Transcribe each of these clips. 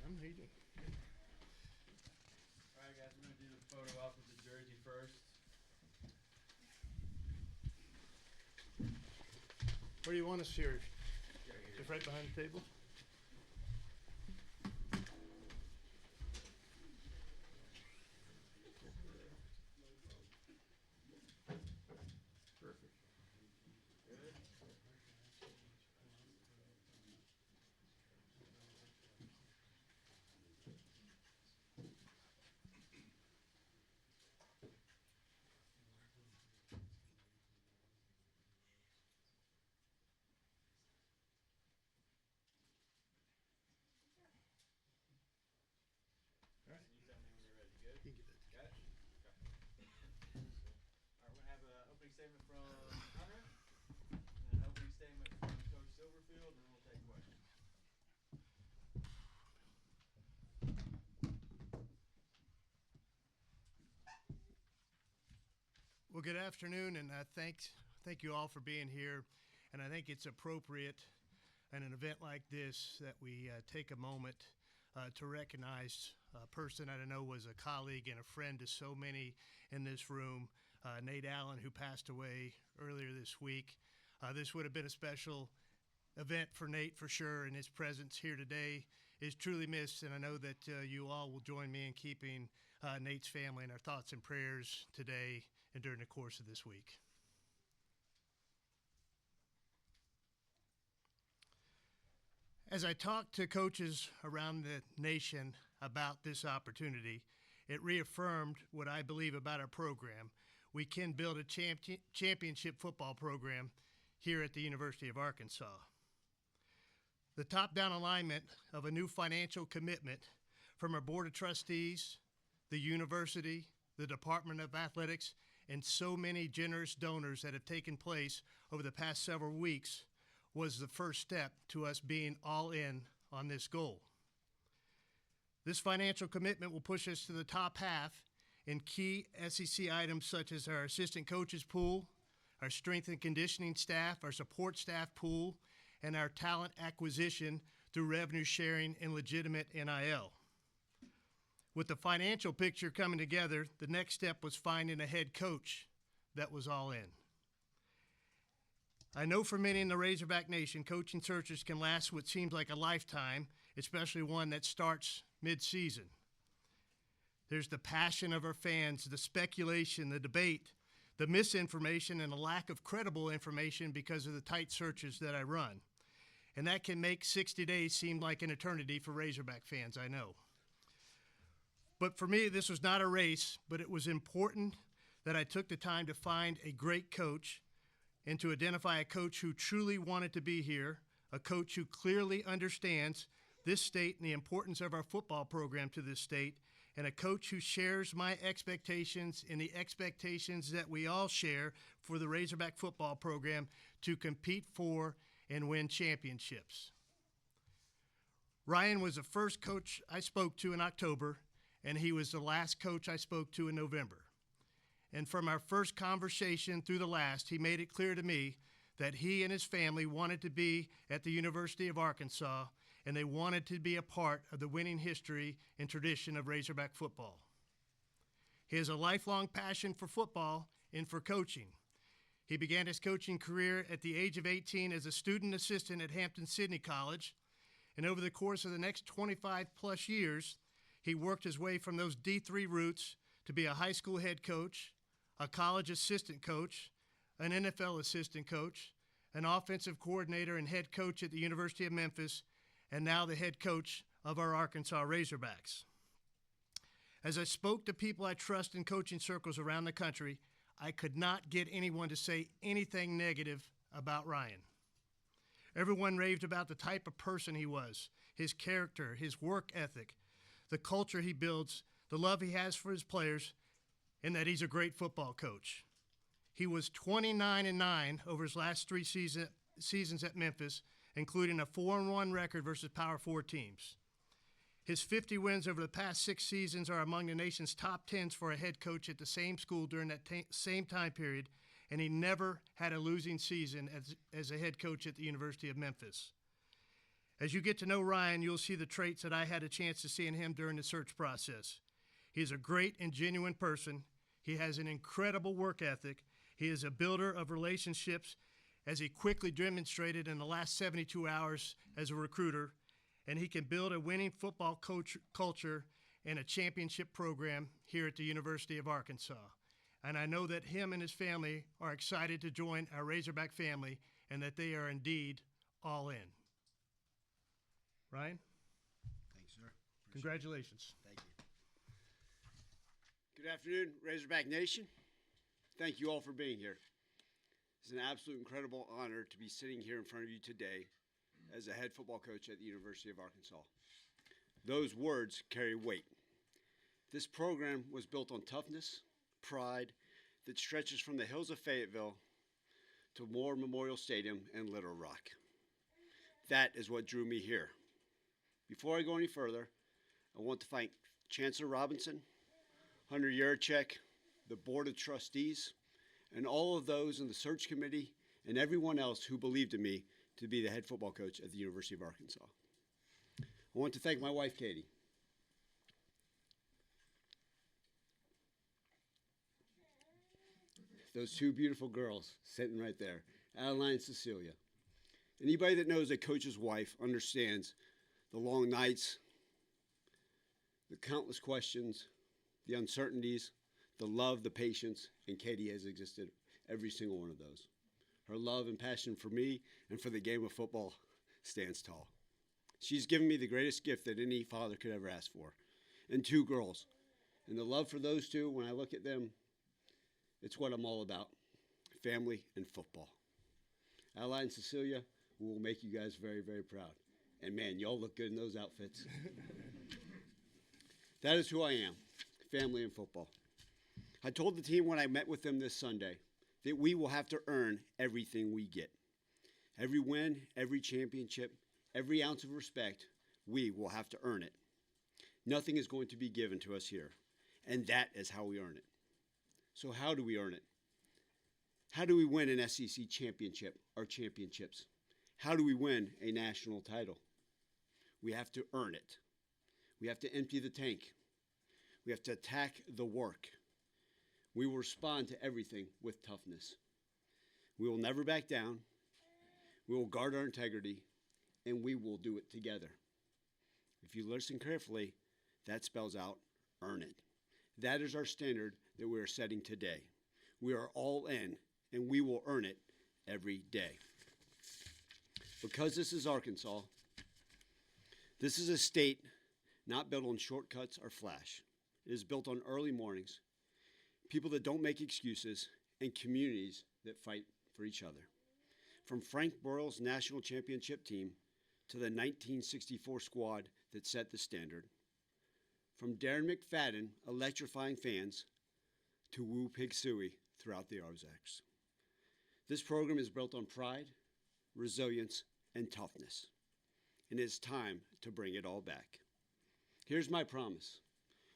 How you doing? All right, guys, we're going to do the photo op with the jersey first. Where do you want us here? Right here. Just right behind the table? Perfect. Good. All right. You tell me when you're ready. Good? You can get that. Got it? Okay. All right, we're going to have an opening statement from Hunter, and an opening statement from Coach Silverfield, and then we'll take questions. Well, good afternoon, and thank you all for being here. And I think it's appropriate in an event like this that we take a moment to recognize a person that I know was a colleague and a friend to so many in this room, Nate Allen, who passed away earlier this week. This would have been a special event for Nate for sure, and his presence here today is truly missed, and I know that you all will join me in keeping Nate's family in our thoughts and prayers today and during the course of this week. As I talked to coaches around the nation about this opportunity, it reaffirmed what I believe about our program. We can build a championship football program here at the University of Arkansas. The top-down alignment of a new financial commitment from our Board of Trustees, the university, the Department of Athletics, and so many generous donors that have taken place over the past several weeks was the first step to us being all in on this goal. This financial commitment will push us to the top half in key SEC items such as our assistant coaches pool, our strength and conditioning staff, our support staff pool, and our talent acquisition through revenue sharing and legitimate NIL. With the financial picture coming together, the next step was finding a head coach that was all in. I know for many in the Razorback Nation, coaching searches can last what seems like a lifetime, especially one that starts mid-season. There's the passion of our fans, the speculation, the debate, the misinformation, and a lack of credible information because of the tight searches that I run. And that can make 60 days seem like an eternity for Razorback fans, I know. But for me, this was not a race, but it was important that I took the time to find a great coach and to identify a coach who truly wanted to be here, a coach who clearly understands this state and the importance of our football program to this state, and a coach who shares my expectations and the expectations that we all share for the Razorback football program to compete for and win championships. Ryan was the first coach I spoke to in October, and he was the last coach I spoke to in November. And from our first conversation through the last, he made it clear to me that he and his family wanted to be at the University of Arkansas, and they wanted to be a part of the winning history and tradition of Razorback football. He has a lifelong passion for football and for coaching. He began his coaching career at the age of 18 as a student assistant at Hampton-Sydney College, and over the course of the next 25 plus years, he worked his way from those D3 roots to be a high school head coach, a college assistant coach, an NFL assistant coach, an offensive coordinator and head coach at the University of Memphis, and now the head coach of our Arkansas Razorbacks. As I spoke to people I trust in coaching circles around the country, I could not get anyone to say anything negative about Ryan. Everyone raved about the type of person he was, his character, his work ethic, the culture he builds, the love he has for his players, and that he's a great football coach. He was 29-9 over his last three seasons at Memphis, including a 4-1 record versus Power 4 teams. His 50 wins over the past 6 seasons are among the nation's top 10s for a head coach at the same school during that same time period, and he never had a losing season as a head coach at the University of Memphis. As you get to know Ryan, you'll see the traits that I had a chance to see in him during the search process. He is a great and genuine person. He has an incredible work ethic. He is a builder of relationships, as he quickly demonstrated in the last 72 hours as a recruiter, and he can build a winning football culture and a championship program here at the University of Arkansas. And I know that him and his family are excited to join our Razorback family and that they are indeed all in. Ryan? Thanks, sir. Congratulations. Thank you. Good afternoon, Razorback Nation. Thank you all for being here. It's an absolute incredible honor to be sitting here in front of you today as a head football coach at the University of Arkansas. Those words carry weight. This program was built on toughness, pride, that stretches from the hills of Fayetteville to Moore Memorial Stadium and Little Rock. That is what drew me here. Before I go any further, I want to thank Chancellor Robinson, Hunter Yurchek, the Board of Trustees, and all of those in the search committee and everyone else who believed in me to be the head football coach at the University of Arkansas. I want to thank my wife, Katie. Those two beautiful girls sitting right there, Adeline and Cecilia. Anybody that knows a coach's wife understands the long nights, the countless questions, the uncertainties, the love, the patience, and Katie has existed every single one of those. Her love and passion for me and for the game of football stands tall. She's given me the greatest gift that any father could ever ask for, and two girls. And the love for those two, when I look at them, it's what I'm all about, family and football. Adeline and Cecilia will make you guys very, very proud. And man, y'all look good in those outfits. That is who I am, family and football. I told the team when I met with them this Sunday that we will have to earn everything we get. Every win, every championship, every ounce of respect, we will have to earn it. Nothing is going to be given to us here, and that is how we earn it. So how do we earn it? How do we win an SEC championship or championships? How do we win a national title? We have to earn it. We have to empty the tank. We have to attack the work. We will respond to everything with toughness. We will never back down. We will guard our integrity, and we will do it together. If you listen carefully, that spells out earn it. That is our standard that we are setting today. We are all in, and we will earn it every day. Because this is Arkansas, this is a state not built on shortcuts or flash. It is built on early mornings, people that don't make excuses, and communities that fight for each other. From Frank Broyles' national championship team to the 1964 squad that set the standard. From Darren McFadden electrifying fans to Woo Pig Sooie throughout the Razorbacks. This program is built on pride, resilience, and toughness. And it's time to bring it all back. Here's my promise.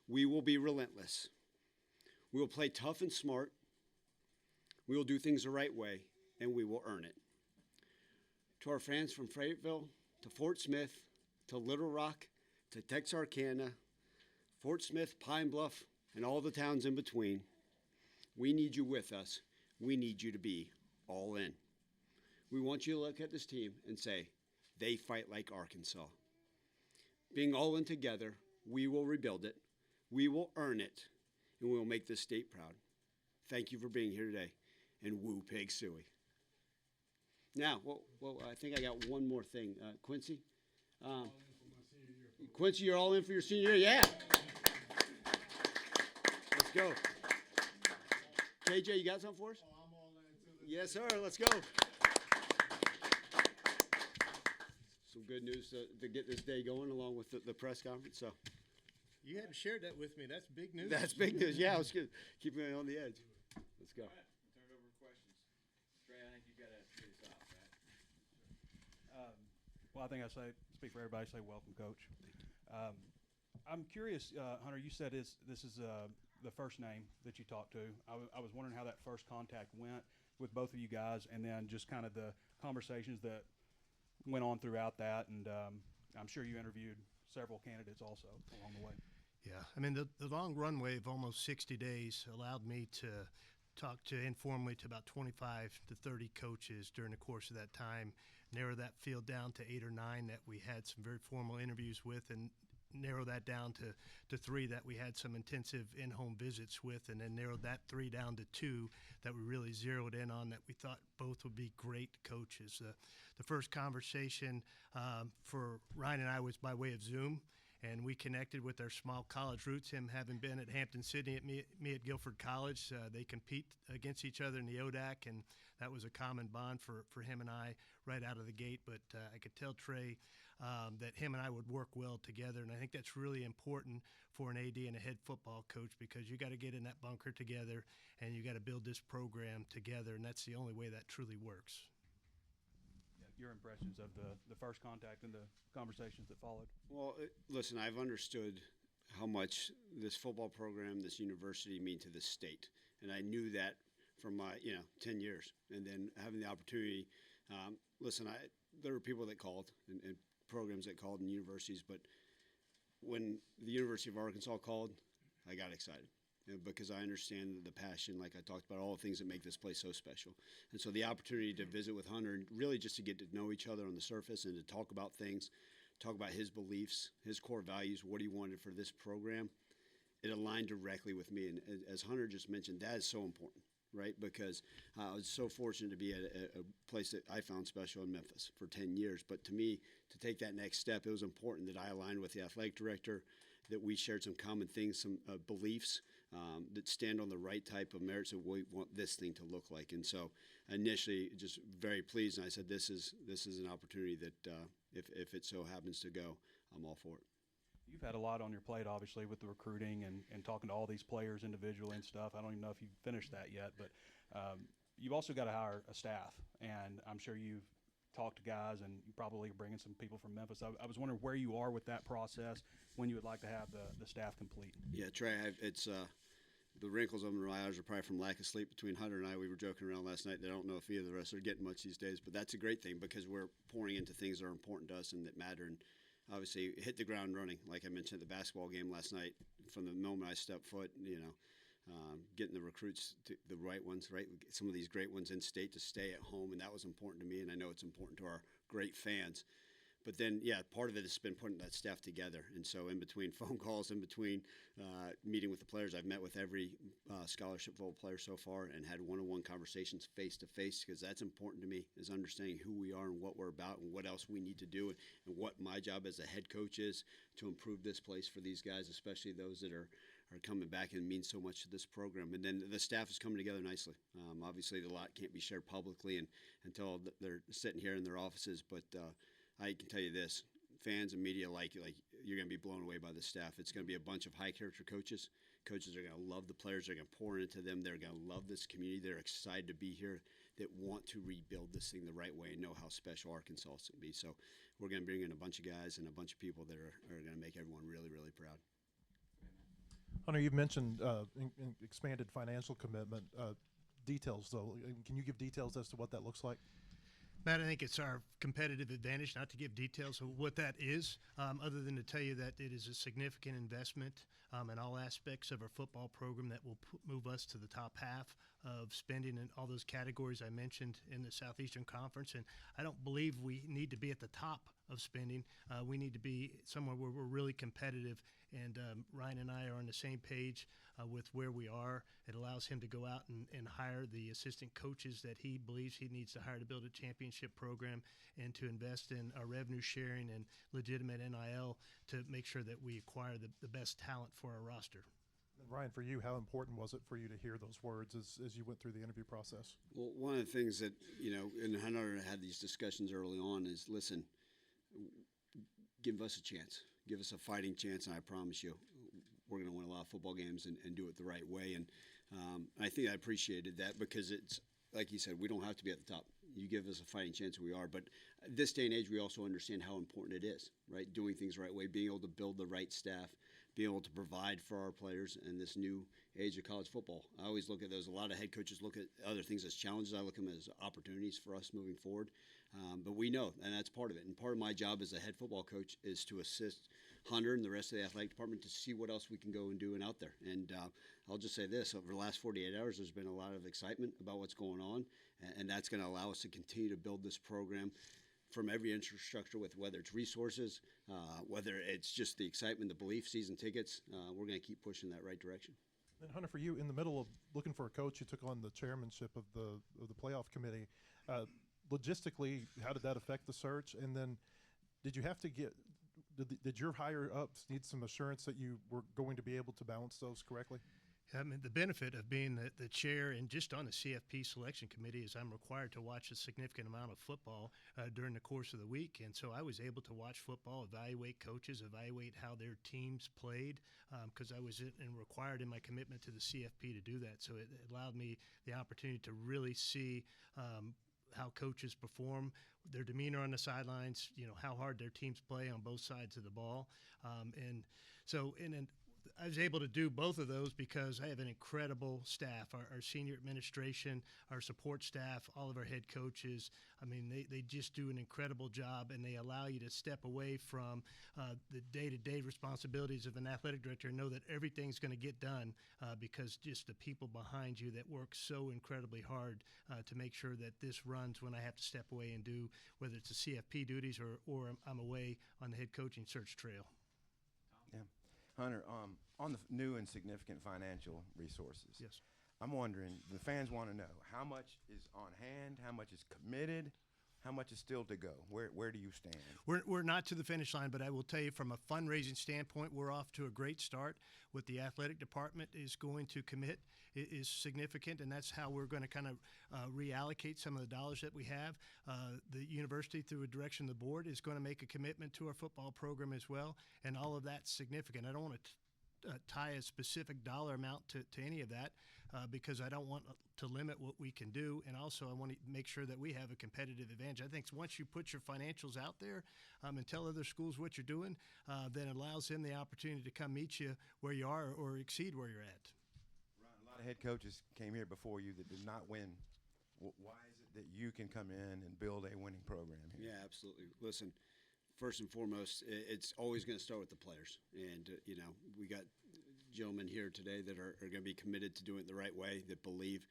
We will be relentless. We will play tough and smart. We will do things the right way, and we will earn it. To our fans from Fayetteville, to Fort Smith, to Little Rock, to Texarkana, Fort Smith, Pine Bluff, and all the towns in between, we need you with us. We need you to be all in. We want you to look at this team and say, they fight like Arkansas. Being all in together, we will rebuild it, we will earn it, and we will make this state proud. Thank you for being here today, and Woo Pig Sooie. Now, I think I got one more thing. Quincy? Quincy, you're all in for your senior year? Yeah. Let's go. KJ, you got something for us? Oh, I'm all in too. Yes, sir. Let's go. Some good news to get this day going along with the press conference. So You hadn't shared that with me. That's big news. that's big news. Yeah, I was good. Keeping it on the edge. Let's go. All right, turn it over for questions. Trey, I think you've got to lead us off, right? Well, I think I speak for everybody, say welcome, Coach. I'm curious, Hunter, you said this is the first name that you talked to. I was wondering how that first contact went with both of you guys, and then just kind of the conversations that went on throughout that, and I'm sure you interviewed several candidates also along the way. Yeah, I mean, the long runway of almost 60 days allowed me to talk to informally to about 25 to 30 coaches during the course of that time, narrow that field down to 8 or 9 that we had some very formal interviews with, and narrow that down to 3 that we had some intensive in-home visits with, and then narrowed that 3 down to 2 that we really zeroed in on that we thought both would be great coaches. The first conversation for Ryan and I was by way of Zoom, and we connected with our small college roots, him having been at Hampton Sydney, me at Guilford College. They compete against each other in the ODAC, and that was a common bond for him and I right out of the gate. But I could tell Trey that him and I would work well together, and I think that's really important for an AD and a head football coach, because you got to get in that bunker together, and you got to build this program together, and that's the only way that truly works. Your impressions of the first contact and the conversations that followed. Well, listen, I've understood how much this football program, this university mean to this state. And I knew that from my, 10 years. And then having the opportunity, there were people that called and programs that called and universities, but when the University of Arkansas called, I got excited. Because I understand the passion, like I talked about, all the things that make this place so special. And so the opportunity to visit with Hunter, and really just to get to know each other on the surface and to talk about things, talk about his beliefs, his core values, what he wanted for this program, it aligned directly with me. And as Hunter just mentioned, that is so important, right? Because I was so fortunate to be at a place that I found special in Memphis for 10 years. But to me, to take that next step, it was important that I aligned with the athletic director, that we shared some common things, some beliefs, that stand on the right type of merits of what we want this thing to look like. And so initially just very pleased, and I said this is an opportunity that if it so happens to go, I'm all for it. You've had a lot on your plate, obviously, with the recruiting and talking to all these players individually and stuff. I don't even know if you've finished that yet, but you've also got to hire a staff, and I'm sure you've talked to guys, and you probably are bringing some people from Memphis. I was wondering where you are with that process, when you would like to have the staff complete. Yeah, Trey, it's the wrinkles on my eyes are probably from lack of sleep between Hunter and I. We were joking around last night that I don't know if either of us are getting much these days, but that's a great thing because we're pouring into things that are important to us and that matter. And obviously hit the ground running, like I mentioned at the basketball game last night. From the moment I stepped foot, getting the recruits, the right ones, right? Some of these great ones in state to stay at home, and that was important to me, and I know it's important to our great fans. But then, part of it has been putting that staff together. And so in between phone calls, in between meeting with the players, I've met with every scholarship football player so far and had one-on-one conversations face-to-face, because that's important to me, is understanding who we are and what we're about and what else we need to do and what my job as a head coach is to improve this place for these guys, especially those that are coming back and mean so much to this program. And then the staff is coming together nicely. Obviously, a lot can't be shared publicly until they're sitting here in their offices, but I can tell you this, fans and media like you're going to be blown away by the staff. It's going to be a bunch of high-character coaches. Coaches are going to love the players. They're going to pour into them. They're going to love this community. They're excited to be here, that want to rebuild this thing the right way and know how special Arkansas can be. So we're going to bring in a bunch of guys and a bunch of people that are going to make everyone really, really proud. Hunter, you've mentioned expanded financial commitment. Details, though. Can you give details as to what that looks like? Matt, I think it's our competitive advantage not to give details of what that is, other than to tell you that it is a significant investment in all aspects of our football program that will move us to the top half of spending in all those categories I mentioned in the Southeastern Conference. And I don't believe we need to be at the top of spending. We need to be somewhere where we're really competitive. And Ryan and I are on the same page with where we are. It allows him to go out and hire the assistant coaches that he believes he needs to hire to build a championship program and to invest in our revenue sharing and legitimate NIL to make sure that we acquire the best talent for our roster. Ryan, for you, how important was it for you to hear those words as you went through the interview process? Well, one of the things that, and Hunter had these discussions early on is, listen, give us a chance. Give us a fighting chance, and I promise you we're going to win a lot of football games and do it the right way. And I think I appreciated that because it's, like you said, we don't have to be at the top. You give us a fighting chance, we are. But at this day and age, we also understand how important it is, right? Doing things the right way, being able to build the right staff, being able to provide for our players in this new age of college football. I always look at those. A lot of head coaches look at other things as challenges. I look at them as opportunities for us moving forward. But we know, and that's part of it. And part of my job as a head football coach is to assist Hunter and the rest of the athletic department to see what else we can go and do and out there. And I'll just say this, over the last 48 hours, there's been a lot of excitement about what's going on, and that's going to allow us to continue to build this program from every infrastructure, with whether it's resources, whether it's just the excitement, the belief, season tickets. We're going to keep pushing that right direction. And Hunter, for you, in the middle of looking for a coach, you took on the chairmanship of the playoff committee. Logistically, how did that affect the search? And then, did you have to get? Did your higher ups need some assurance that you were going to be able to balance those correctly? I mean, the benefit of being the chair and just on the CFP selection committee is I'm required to watch a significant amount of football during the course of the week. And so I was able to watch football, evaluate coaches, evaluate how their teams played, because I was required in my commitment to the CFP to do that. So it allowed me the opportunity to really see how coaches perform, their demeanor on the sidelines, how hard their teams play on both sides of the ball. And I was able to do both of those because I have an incredible staff, our senior administration, our support staff, all of our head coaches. I mean, they just do an incredible job, and they allow you to step away from the day-to-day responsibilities of an athletic director and know that everything's going to get done because just the people behind you that work so incredibly hard to make sure that this runs when I have to step away and do, whether it's the CFP duties or I'm away on the head coaching search trail. Yeah. Hunter, on the new and significant financial resources. Yes. I'm wondering, the fans want to know, how much is on hand, how much is committed, how much is still to go? Where do you stand? We're not to the finish line, but I will tell you from a fundraising standpoint, we're off to a great start. What the athletic department is going to commit is significant, and that's how we're going to kind of reallocate some of the dollars that we have. The university, through a direction of the board, is going to make a commitment to our football program as well, and all of that's significant. I don't want to tie a specific dollar amount to any of that because I don't want to limit what we can do, and also I want to make sure that we have a competitive advantage. I think once you put your financials out there and tell other schools what you're doing, then it allows them the opportunity to come meet you where you are or exceed where you're at. Ryan, a lot of head coaches came here before you that did not win. Why is it that you can come in and build a winning program here? Yeah, absolutely. Listen, first and foremost, it's always going to start with the players. And, we got gentlemen here today that are going to be committed to doing it the right way, that believe.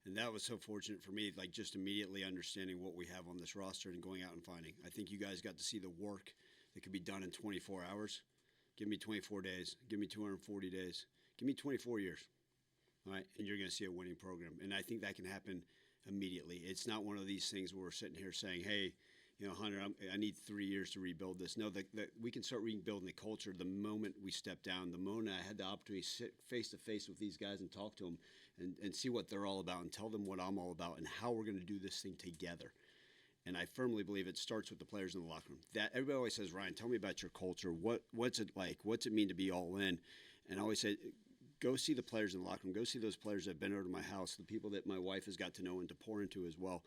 And that was so fortunate for me, like just immediately understanding what we have on this roster and going out and finding. I think you guys got to see the work that could be done in 24 hours. Give me 24 days. Give me 240 days. Give me 24 years. All right, and you're going to see a winning program. And I think that can happen immediately. It's not one of these things where we're sitting here saying, hey, Hunter, I need 3 years to rebuild this. No, that we can start rebuilding the culture the moment we step down, the moment I had the opportunity to sit face-to-face with these guys and talk to them and see what they're all about and tell them what I'm all about and how we're going to do this thing together. And I firmly believe it starts with the players in the locker room. That everybody always says, Ryan, tell me about your culture. What's it like? What's it mean to be all in? And I always say, go see the players in the locker room. Go see those players that have been over to my house, the people that my wife has got to know and to pour into as well.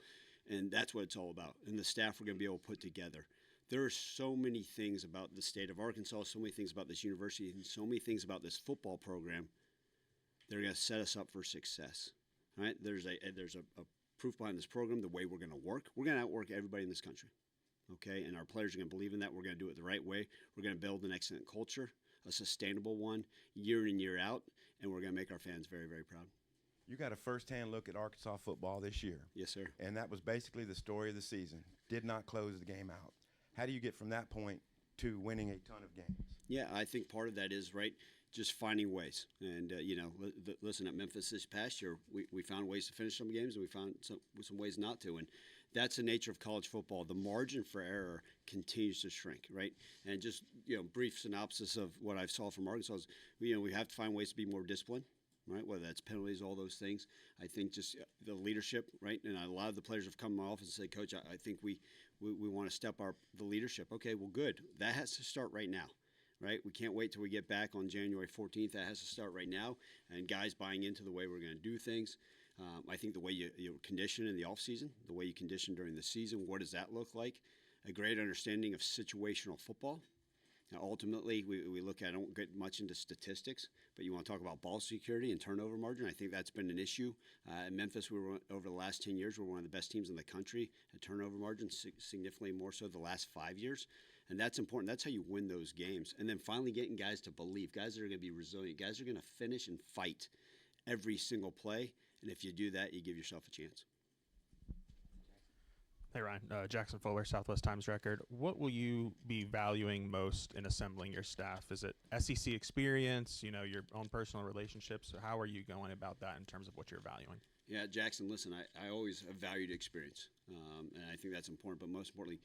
And that's what it's all about. And the staff we're going to be able to put together. There are so many things about the state of Arkansas, so many things about this university, and so many things about this football program that are going to set us up for success. All right? There's a proof behind this program, the way we're going to work. We're going to outwork everybody in this country. Okay? And our players are going to believe in that. We're going to do it the right way. We're going to build an excellent culture, a sustainable one, year in, year out, and we're going to make our fans very, very proud. You got a first-hand look at Arkansas football this year. Yes, sir. And that was basically the story of the season. Did not close the game out. How do you get from that point to winning a ton of games? Yeah, I think part of that is, right, just finding ways. And, listen, at Memphis this past year, we found ways to finish some games and we found some ways not to. And that's the nature of college football. The margin for error continues to shrink, right? And just, brief synopsis of what I saw from Arkansas is, we have to find ways to be more disciplined. Right, whether that's penalties, all those things. I think just the leadership, right? And a lot of the players have come to my office and said, Coach, I think we want to step the leadership. Okay, well, good. That has to start right now, right? We can't wait till we get back on January 14th. That has to start right now. And guys buying into the way we're going to do things. I think the way you condition in the offseason, the way you condition during the season, what does that look like? A great understanding of situational football. Now, ultimately, we look at, I don't get much into statistics, but you want to talk about ball security and turnover margin. I think that's been an issue. In Memphis, we were, over the last 10 years, we're one of the best teams in the country at turnover margin, significantly more so the last 5 years. And that's important. That's how you win those games. And then finally getting guys to believe, guys that are going to be resilient, guys that are going to finish and fight every single play. And if you do that, you give yourself a chance. Hey Ryan, Jackson Fuller, Southwest Times Record. What will you be valuing most in assembling your staff? Is it SEC experience, your own personal relationships? Or how are you going about that in terms of what you're valuing? Yeah, Jackson, listen, I always have valued experience, and I think that's important. But most importantly,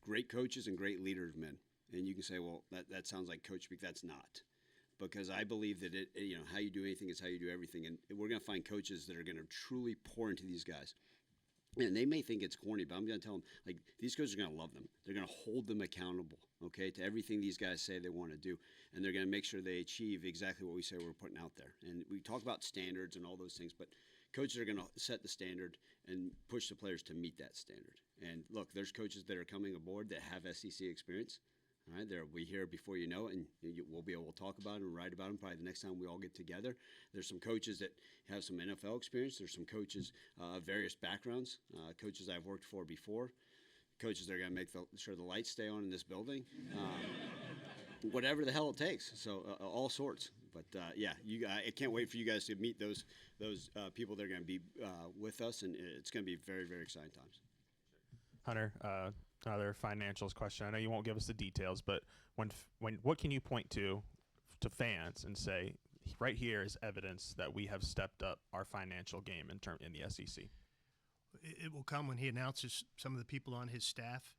great coaches and great leaders of men. And you can say, well, that sounds like coach speak. That's not. Because I believe that how you do anything is how you do everything. And we're going to find coaches that are going to truly pour into these guys. And they may think it's corny, but I'm going to tell them, like, these coaches are going to love them. They're going to hold them accountable, okay, to everything these guys say they want to do. And they're going to make sure they achieve exactly what we say we're putting out there. And we talk about standards and all those things, but coaches are going to set the standard and push the players to meet that standard. And look, there's coaches that are coming aboard that have SEC experience. All right, they'll be here before you know it, and we'll be able to talk about them and write about them probably the next time we all get together. There's some coaches that have some NFL experience. There's some coaches of various backgrounds, coaches I've worked for before, coaches that are going to make sure the lights stay on in this building, whatever the hell it takes. So all sorts. But I can't wait for you guys to meet those people that are going to be with us, and it's going to be very, very exciting times. Hunter, another financials question. I know you won't give us the details, but when what can you point to fans and say, right here is evidence that we have stepped up our financial game in the SEC? It will come when he announces some of the people on his staff.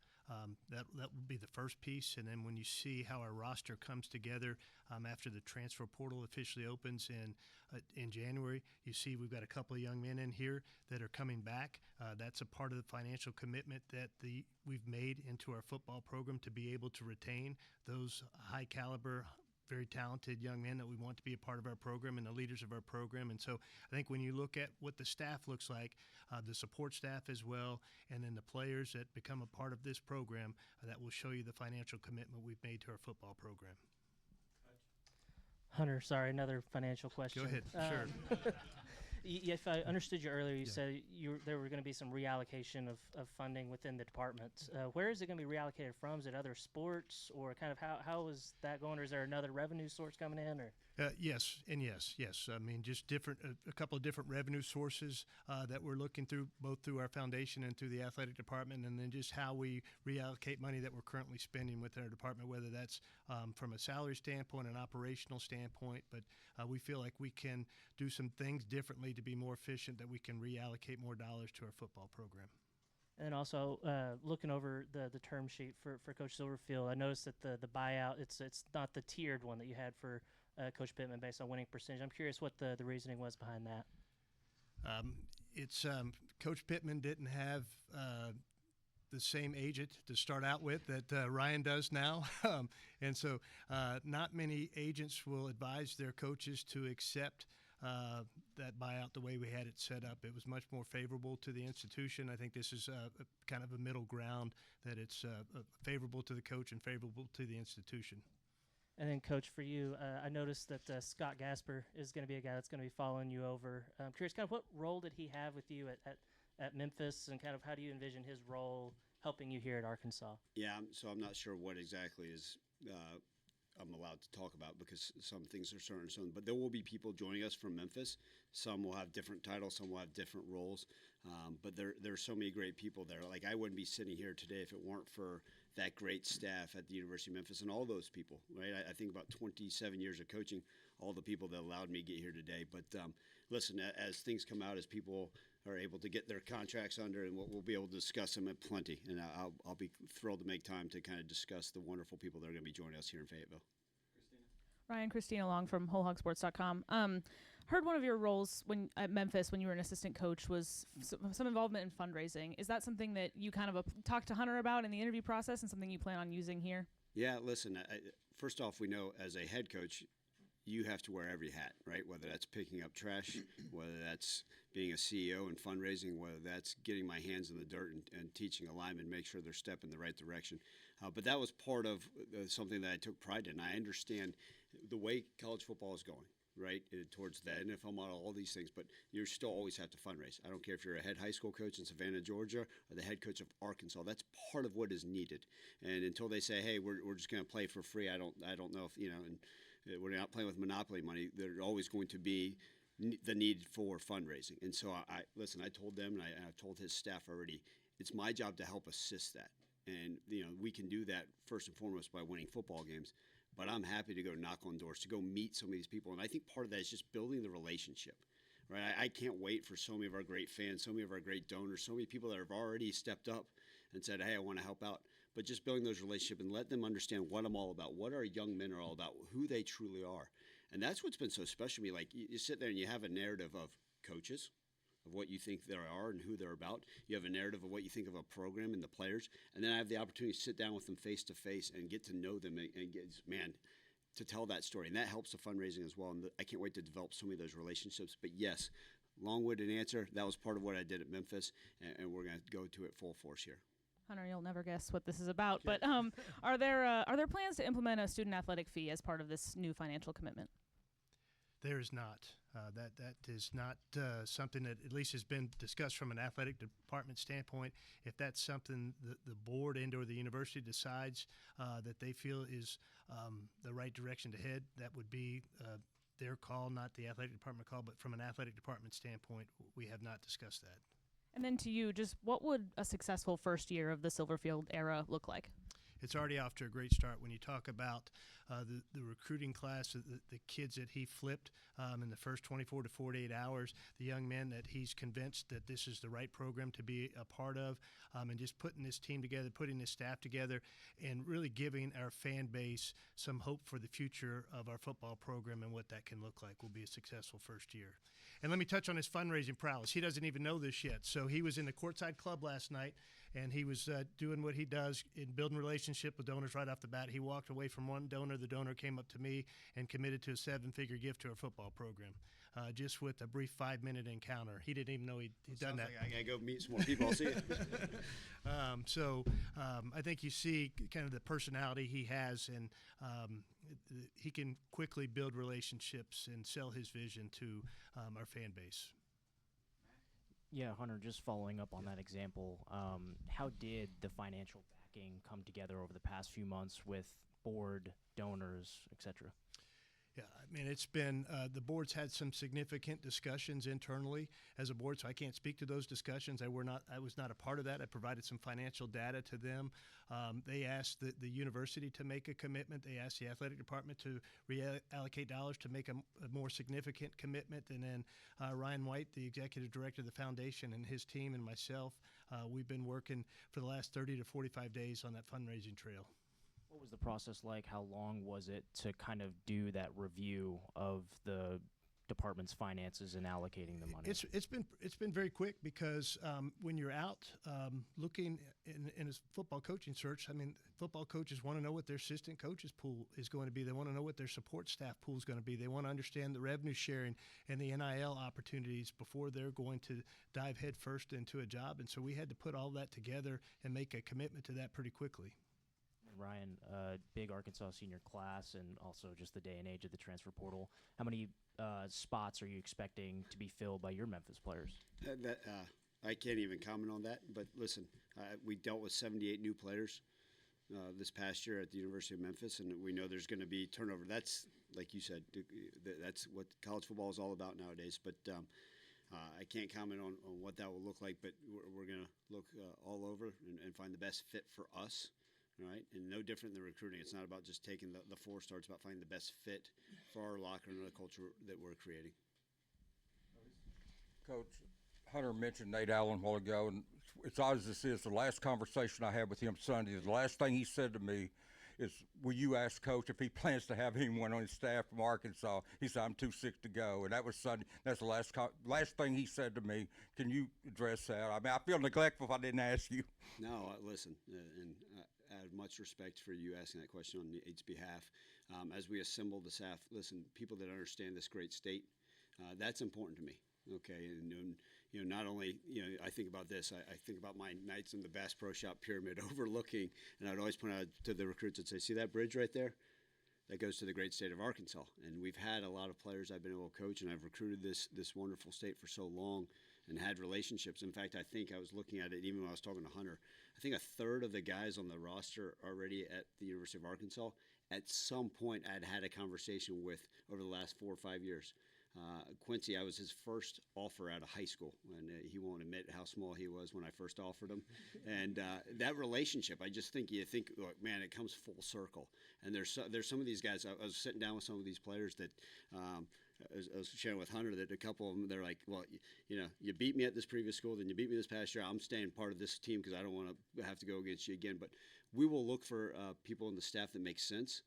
That will be the first piece, and then when you see how our roster comes together after the transfer portal officially opens in January, you see we've got a couple of young men in here that are coming back. That's a part of the financial commitment that we've made into our football program to be able to retain those high caliber, very talented young men that we want to be a part of our program and the leaders of our program. And so I think when you look at what the staff looks like, the support staff as well, and then the players that become a part of this program, that will show you the financial commitment we've made to our football program. Hunter, sorry, another financial question. Go ahead, sure. If I understood you earlier, you said there were going to be some reallocation of funding within the departments. Where is it going to be reallocated from? Is it other sports, or kind of how is that going? Or is there another revenue source coming in? Or Yes, and yes. I mean, just a couple of different revenue sources that we're looking through, both through our foundation and through the athletic department, and then just how we reallocate money that we're currently spending within our department, whether that's from a salary standpoint, an operational standpoint. But we feel like we can do some things differently to be more efficient, that we can reallocate more dollars to our football program. And also looking over the term sheet for Coach Silverfield, I noticed that the buyout, it's not the tiered one that you had for Coach Pittman based on winning percentage. I'm curious what the reasoning was behind that. It's Coach Pittman didn't have the same agent to start out with that Ryan does now. And so not many agents will advise their coaches to accept that buyout the way we had it set up. It was much more favorable to the institution. I think this is kind of a middle ground, that it's favorable to the coach and favorable to the institution. And then, Coach, for you, I noticed that Scott Gasper is going to be a guy that's going to be following you over. I'm curious, kind of what role did he have with you at Memphis, and kind of how do you envision his role helping you here at Arkansas? Yeah, so I'm not sure what exactly is I'm allowed to talk about, because some things are certain. But there will be people joining us from Memphis. Some will have different titles, some will have different roles. But there are so many great people there. Like, I wouldn't be sitting here today if it weren't for that great staff at the University of Memphis and all those people, right? I think about 27 years of coaching, all the people that allowed me to get here today. But listen, as things come out, as people are able to get their contracts under, and we'll be able to discuss them at plenty. And I'll be thrilled to make time to kind of discuss the wonderful people that are going to be joining us here in Fayetteville. Christina Long from WholeHogSports.com. Heard one of your roles at Memphis when you were an assistant coach was some involvement in fundraising. Is that something that you kind of talked to Hunter about in the interview process, and something you plan on using here? Yeah, listen, first off, we know as a head coach, you have to wear every hat, right? Whether that's picking up trash, whether that's being a CEO and fundraising, whether that's getting my hands in the dirt and teaching a lineman, make sure they're stepping the right direction. But that was part of something that I took pride in. I understand the way college football is going, right, towards the NFL model, all these things, but you still always have to fundraise. I don't care if you're a head high school coach in Savannah, Georgia, or the head coach of Arkansas. That's part of what is needed. And until they say, hey, we're just going to play for free, I don't know if, and we're not playing with monopoly money, there's always going to be the need for fundraising. And so I told them, and I told his staff already, it's my job to help assist that. And, we can do that first and foremost by winning football games. But I'm happy to go knock on doors, to go meet some of these people. And I think part of that is just building the relationship, right? I can't wait for so many of our great fans, so many of our great donors, so many people that have already stepped up and said, hey, I want to help out. But just building those relationships and let them understand what I'm all about, what our young men are all about, who they truly are. And that's what's been so special to me. Like, you sit there and you have a narrative of coaches, of what you think they are and who they're about. You have a narrative of what you think of a program and the players. And then I have the opportunity to sit down with them face to face and get to know them and get, to tell that story. And that helps the fundraising as well. And I can't wait to develop so many of those relationships. But yes, long-winded answer, that was part of what I did at Memphis, and we're going to go to it full force here. Hunter, you'll never guess what this is about, but are there plans to implement a student athletic fee as part of this new financial commitment? There is not. That is not something that at least has been discussed from an athletic department standpoint. If that's something the board and or the university decides that they feel is the right direction to head, that would be their call, not the athletic department call. But from an athletic department standpoint, we have not discussed that. And then to you, just what would a successful first year of the Silverfield era look like? It's already off to a great start. When you talk about the recruiting class, the kids that he flipped in the first 24 to 48 hours, the young men that he's convinced that this is the right program to be a part of, and just putting this team together, putting this staff together, and really giving our fan base some hope for the future of our football program and what that can look like will be a successful first year. And let me touch on his fundraising prowess. He doesn't even know this yet. So he was in the Courtside Club last night, and he was doing what he does in building relationship with donors right off the bat. He walked away from one donor. The donor came up to me and committed to a 7-figure gift to our football program, just with a brief 5-minute encounter. He didn't even know he'd done that. Like I got to go meet some more people. I'll see you. I think you see kind of the personality he has, and he can quickly build relationships and sell his vision to our fan base. Yeah, Hunter, just following up on that example, how did the financial backing come together over the past few months with board, donors, et cetera? Yeah, I mean, it's been the board's had some significant discussions internally as a board, so I can't speak to those discussions. I was not a part of that. I provided some financial data to them. They asked the university to make a commitment. They asked the athletic department to reallocate dollars to make a more significant commitment. And then Ryan White, the executive director of the foundation, and his team and myself, we've been working for the last 30 to 45 days on that fundraising trail. What was the process like? How long was it to kind of do that review of the department's finances and allocating the money? It's been very quick because when you're out looking in a football coaching search, I mean, football coaches want to know what their assistant coaches pool is going to be. They want to know what their support staff pool is going to be. They want to understand the revenue sharing and the NIL opportunities before they're going to dive headfirst into a job. And so we had to put all that together and make a commitment to that pretty quickly. Ryan, big Arkansas senior class, and also just the day and age of the transfer portal. How many spots are you expecting to be filled by your Memphis players? I can't even comment on that. But listen, we dealt with 78 new players this past year at the University of Memphis, and we know there's going to be turnover. That's, like you said, that's what college football is all about nowadays. But I can't comment on what that will look like, but we're going to look all over and find the best fit for us. Right, and no different than recruiting. It's not about just taking the 4-star. It's about finding the best fit for our locker and the culture that we're creating. Coach, Hunter mentioned Nate Allen a while ago, and it's odd as this is, the last conversation I had with him Sunday, the last thing he said to me is, will you ask Coach if he plans to have anyone on his staff from Arkansas? He said, I'm too sick to go. And that was Sunday. That's the last thing he said to me. Can you address that? I mean, I feel neglectful if I didn't ask you. No, listen, and I have much respect for you asking that question on its behalf. as we assemble the staff, listen, people that understand this great state, that's important to me. Okay, and not only I think about this, I think about my nights in the Bass Pro Shop pyramid overlooking, and I'd always point out to the recruits and say, see that bridge right there? That goes to the great state of Arkansas. And we've had a lot of players I've been able to coach, and I've recruited this wonderful state for so long and had relationships. In fact, I think I was looking at it even when I was talking to Hunter. I think a third of the guys on the roster already at the University of Arkansas, at some point I'd had a conversation with over the last 4 or 5 years. Quincy, I was his first offer out of high school, and he won't admit how small he was when I first offered him. And that relationship, I just think look, man, it comes full circle. And there's some of these guys. I was sitting down with some of these players that I was sharing with Hunter that a couple of them, they're like, well, you beat me at this previous school, then you beat me this past year. I'm staying part of this team because I don't want to have to go against you again. But we will look for people in the staff that make sense.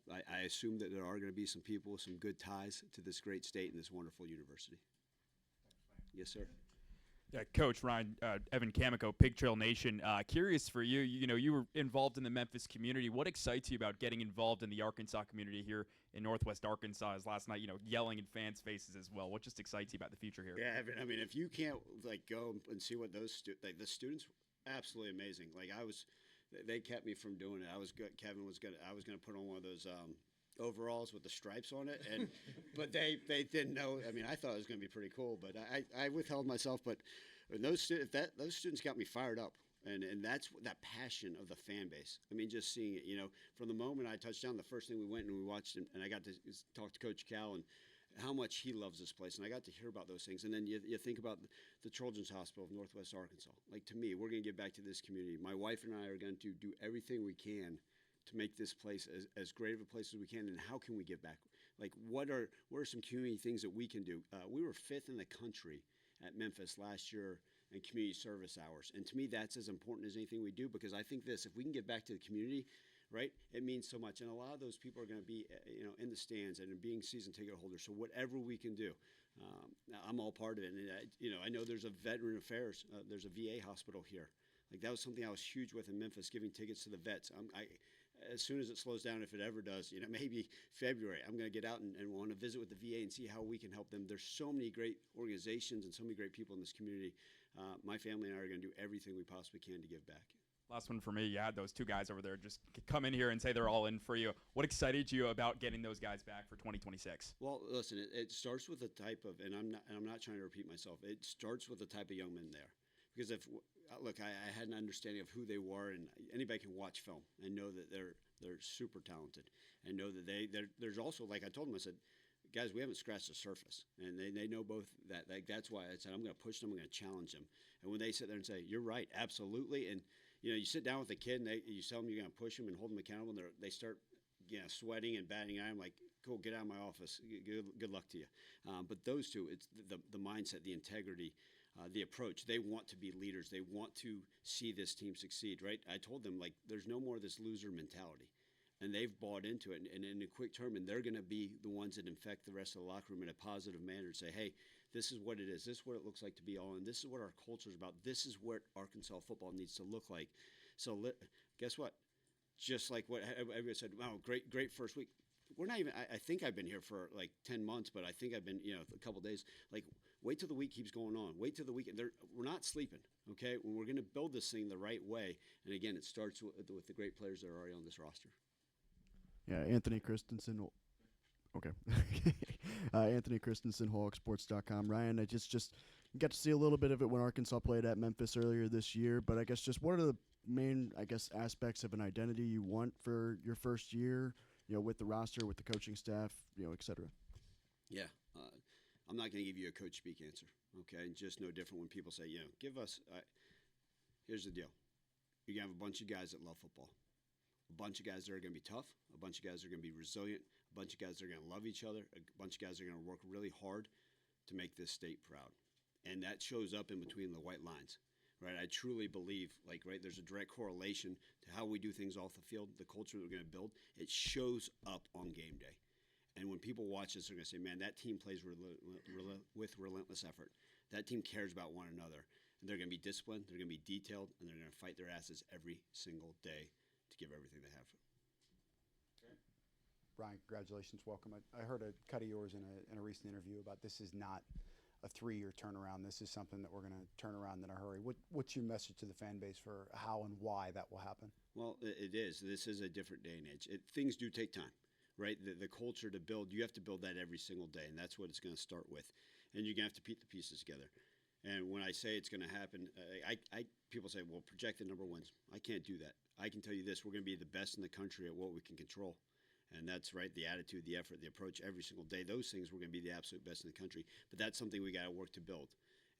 I assume that there are going to be some people with some good ties to this great state and this wonderful university. Yes, sir. Coach Ryan, Evan Camico, Pig Trail Nation. Curious for you, you were involved in the Memphis community. What excites you about getting involved in the Arkansas community here in Northwest Arkansas? As last night, yelling in fans' faces as well. What just excites you about the future here? Yeah, Evan, I mean, if you can't go and see what those the students, absolutely amazing. They kept me from doing it. I was gonna put on one of those overalls with the stripes on it, but they didn't know. I mean, I thought it was going to be pretty cool, but I withheld myself. But those students got me fired up, and that's that passion of the fan base. I mean, just seeing it, from the moment I touched down, the first thing we went and we watched, and I got to talk to Coach Cal and how much he loves this place, and I got to hear about those things. And then you think about the Children's Hospital of Northwest Arkansas. Like, to me, we're going to give back to this community. My wife and I are going to do everything we can to make this place as great of a place as we can. And how can we give back? Like, what are some community things that we can do? We were 5th in the country at Memphis last year in community service hours, and to me, that's as important as anything we do, because I think if we can give back to the community, right, it means so much. And a lot of those people are going to be, in the stands and being season ticket holders. So whatever we can do, I'm all part of it. And I know there's a Veteran Affairs, there's a VA hospital here. Like, that was something I was huge with in Memphis, giving tickets to the vets. As soon as it slows down, if it ever does, maybe February, I'm going to get out and want to visit with the VA and see how we can help them. There's so many great organizations and so many great people in this community. My family and I are going to do everything we possibly can to give back. Last one for me. You had those 2 guys over there just come in here and say they're all in for you. What excited you about getting those guys back for 2026? Well, listen, it starts with the type of, and I'm not trying to repeat myself. It starts with the type of young men there, because I had an understanding of who they were, and anybody can watch film and know that they're super talented, and know that there's also, like I told them, I said, guys, we haven't scratched the surface, and they know both that. Like, that's why I said I'm going to push them, I'm going to challenge them. And when they sit there and say, "You're right, absolutely," and you sit down with a kid and you tell them you're going to push them and hold them accountable, and they start sweating and batting. I'm like, cool, get out of my office. Good luck to you. But those two, it's the mindset, the integrity, the approach. They want to be leaders. They want to see this team succeed, right? I told them, like, there's no more of this loser mentality. And they've bought into it, and in a quick term, and they're going to be the ones that infect the rest of the locker room in a positive manner and say, hey, this is what it is. This is what it looks like to be all in. This is what our culture is about. This is what Arkansas football needs to look like. So guess what? Just like what everybody said, wow, great first week. We're not even, I think I've been here for like 10 months, but I think I've been, a couple days. Like, wait till the week keeps going on. Wait till the weekend. We're not sleeping, okay? We're going to build this thing the right way. And again, it starts with the great players that are already on this roster. Yeah, Anthony Christensen. Okay. Anthony Christensen, HawkSports.com. Ryan, I just got to see a little bit of it when Arkansas played at Memphis earlier this year, but I guess just what are the main, aspects of an identity you want for your first year, with the roster, with the coaching staff, et cetera? Yeah. I'm not going to give you a coach speak answer, okay? Just no different when people say, give us here's the deal. You're going to have a bunch of guys that love football. A bunch of guys that are going to be tough, a bunch of guys that are going to be resilient, a bunch of guys that are going to love each other, a bunch of guys that are going to work really hard to make this state proud. And that shows up in between the white lines, right? I truly believe, there's a direct correlation to how we do things off the field, the culture that we're going to build. It shows up on game day. And when people watch this, they're going to say, man, that team plays with relentless effort. That team cares about one another. And they're going to be disciplined, they're going to be detailed, and they're going to fight their asses every single day to give everything they have. Ryan, congratulations, welcome. I heard a cut of yours in a recent interview about this is not a 3-year turnaround. This is something that we're going to turn around in a hurry. What's your message to the fan base for how and why that will happen? Well, it is. This is a different day and age. Things do take time, right? The culture to build, you have to build that every single day, and that's what it's going to start with. And you're going to have to put the pieces together. And when I say it's going to happen, people say, well, project the number ones. I can't do that. I can tell you this, we're going to be the best in the country at what we can control. And that's right, the attitude, the effort, the approach every single day. Those things we're going to be the absolute best in the country. But that's something we got to work to build.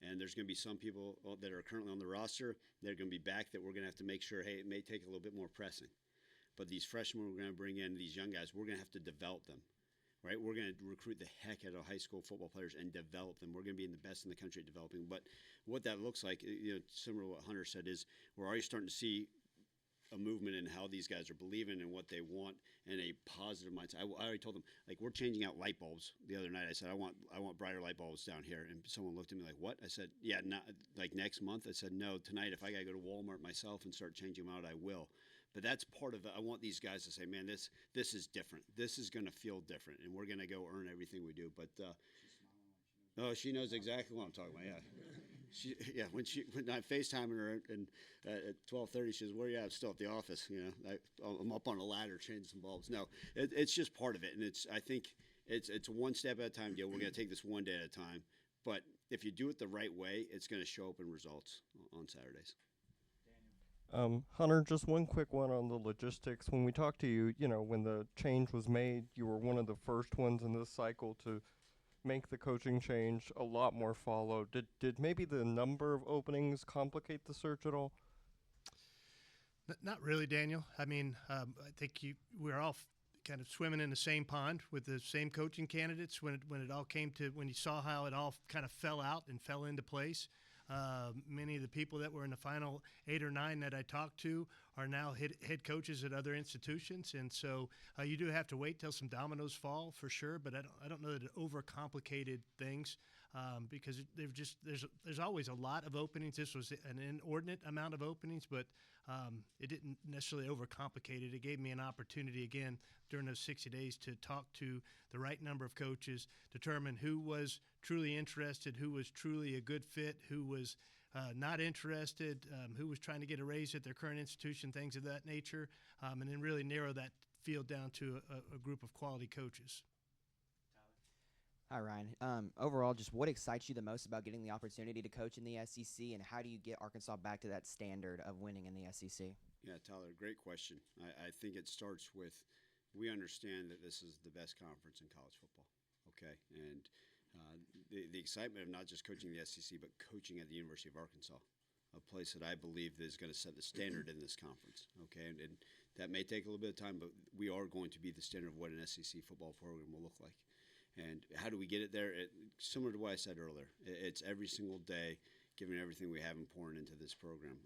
And there's going to be some people that are currently on the roster that are going to be back that we're going to have to make sure, hey, it may take a little bit more pressing. But these freshmen we're going to bring in, these young guys, we're going to have to develop them. Right, we're going to recruit the heck out of high school football players and develop them. We're going to be in the best in the country at developing. But what that looks like, similar to what Hunter said, is we're already starting to see a movement in how these guys are believing and what they want and a positive mindset. I already told them, like, we're changing out light bulbs. The other night I said, I want brighter light bulbs down here. And someone looked at me like, what? I said, yeah, not like next month. I said, no, tonight if I got to go to Walmart myself and start changing them out, I will. But that's part of it. I want these guys to say, man, this is different. This is going to feel different, and we're going to go earn everything we do. But oh, she knows exactly what I'm talking about. When I FaceTiming her and at 12:30, she says, "Where are you at?" Still at the office. I'm up on a ladder changing some bulbs. No, it's just part of it, and I think it's a one step at a time deal. We're going to take this one day at a time. But if you do it the right way, it's going to show up in results on Saturdays. Hunter, just one quick one on the logistics. When we talked to you, when the change was made, you were one of the first ones in this cycle to make the coaching change. A lot more followed. Did maybe the number of openings complicate the search at all? Not really, Daniel. I mean, I think we're all kind of swimming in the same pond with the same coaching candidates when it all came to, when you saw how it all kind of fell out and fell into place. Many of the people that were in the final 8 or 9 that I talked to are now head coaches at other institutions, and so you do have to wait till some dominoes fall for sure. But I don't know that it overcomplicated things because there's always a lot of openings. This was an inordinate amount of openings, but it didn't necessarily overcomplicate it. It gave me an opportunity again during those 60 days to talk to the right number of coaches, determine who was truly interested, who was truly a good fit, who was not interested, who was trying to get a raise at their current institution, things of that nature, and then really narrow that field down to a group of quality coaches. Hi, Ryan. Overall, just what excites you the most about getting the opportunity to coach in the SEC, and how do you get Arkansas back to that standard of winning in the SEC? Yeah, Tyler, great question. I think it starts with we understand that this is the best conference in college football, okay? And the excitement of not just coaching the SEC, but coaching at the University of Arkansas, a place that I believe is going to set the standard in this conference, okay? And that may take a little bit of time, but we are going to be the standard of what an SEC football program will look like. And how do we get it there? Similar to what I said earlier, it's every single day giving everything we have and pouring into this program.